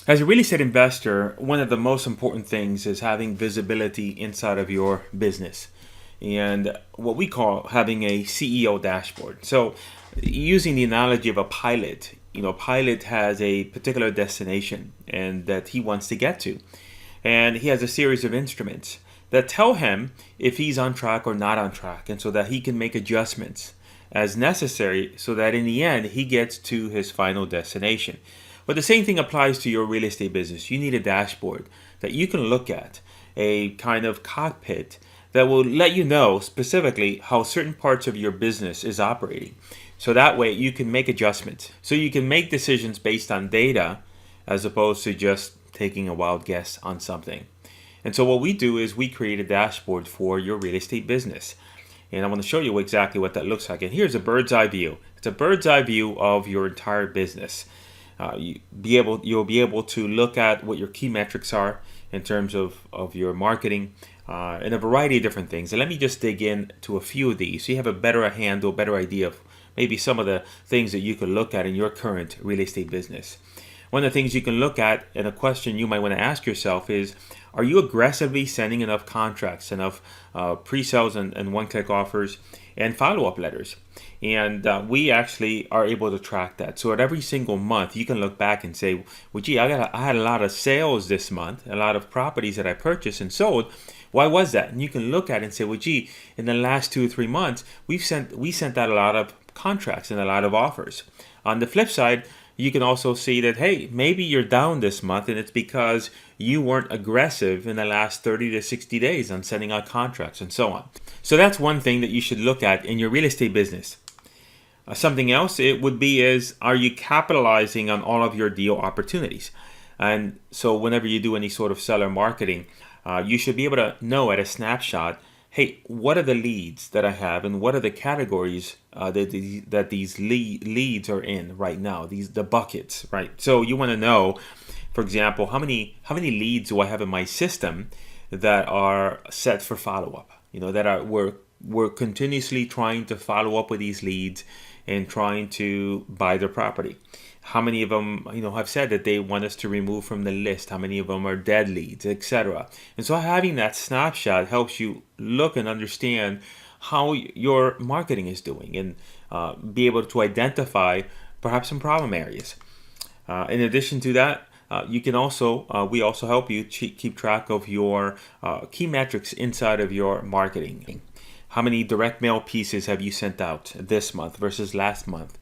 As a real estate investor, one of the most important things is having visibility inside of your business and what we call having a CEO dashboard. So, using the analogy of a pilot, pilot has a particular destination and that he wants to get to. And he has a series of instruments that tell him if he's on track or not on track, and so that he can make adjustments as necessary so that in the end he gets to his final destination. But the same thing applies to your real estate business. You need a dashboard that you can look at, a kind of cockpit that will let you know specifically how certain parts of your business is operating. So that way you can make adjustments. So you can make decisions based on data as opposed to just taking a wild guess on something. And so what we do is we create a dashboard for your real estate business. And I want to show you exactly what that looks like. And here's a bird's eye view. It's a bird's eye view of your entire business. You'll be able to look at what your key metrics are in terms of your marketing and a variety of different things. And let me just dig into a few of these so you have a better handle, better idea of maybe some of the things that you could look at in your current real estate business. One of the things you can look at, and a question you might want to ask yourself is, are you aggressively sending enough contracts, enough pre-sales and one-click offers and follow-up letters? And we actually are able to track that. So at every single month, you can look back and say, well, gee, I had a lot of sales this month, a lot of properties that I purchased and sold. Why was that? And you can look at it and say, well, gee, in the last 2 or 3 months, we sent out a lot of contracts and a lot of offers. On the flip side, you can also see that, hey, maybe you're down this month and it's because you weren't aggressive in the last 30 to 60 days on sending out contracts and so on. So that's one thing that you should look at in your real estate business. Something else it would be is, are you capitalizing on all of your deal opportunities? And so whenever you do any sort of seller marketing, you should be able to know at a snapshot, hey, what are the leads that I have and what are the categories that these leads are in right now, the buckets, right? So you want to know, for example, how many leads do I have in my system that are set for follow-up, we're continuously trying to follow up with these leads and trying to buy their property. How many of them, have said that they want us to remove from the list? How many of them are dead leads, etc. And so having that snapshot helps you look and understand how your marketing is doing and be able to identify perhaps some problem areas. In addition to that, we also help you keep track of your key metrics inside of your marketing. How many direct mail pieces have you sent out this month versus last month?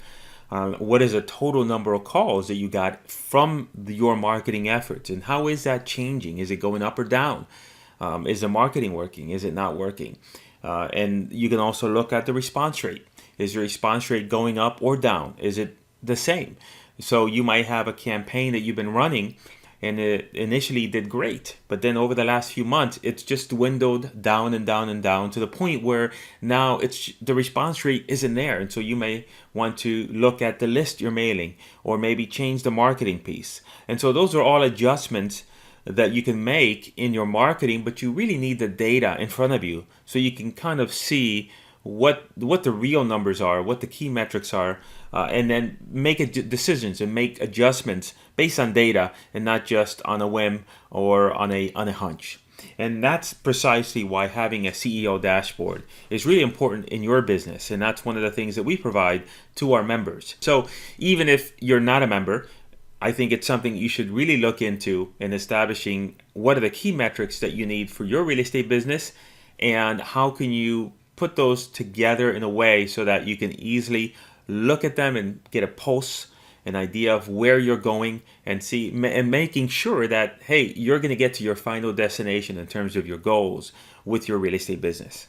What is the total number of calls that you got from your marketing efforts? And how is that changing? Is it going up or down? Is the marketing working? Is it not working? And you can also look at the response rate. Is your response rate going up or down? Is it the same? So you might have a campaign that you've been running and it initially did great, but then over the last few months, it's just dwindled down and down and down to the point where now the response rate isn't there. And so you may want to look at the list you're mailing or maybe change the marketing piece. And so those are all adjustments that you can make in your marketing, but you really need the data in front of you so you can kind of see what the real numbers are, what the key metrics are, and then make decisions and make adjustments based on data and not just on a whim or on a hunch. And that's precisely why having a CEO dashboard is really important in your business. And that's one of the things that we provide to our members. So even if you're not a member, I think it's something you should really look into in establishing what are the key metrics that you need for your real estate business and how can you put those together in a way so that you can easily look at them and get a pulse, an idea of where you're going and see and making sure that, hey, you're going to get to your final destination in terms of your goals with your real estate business.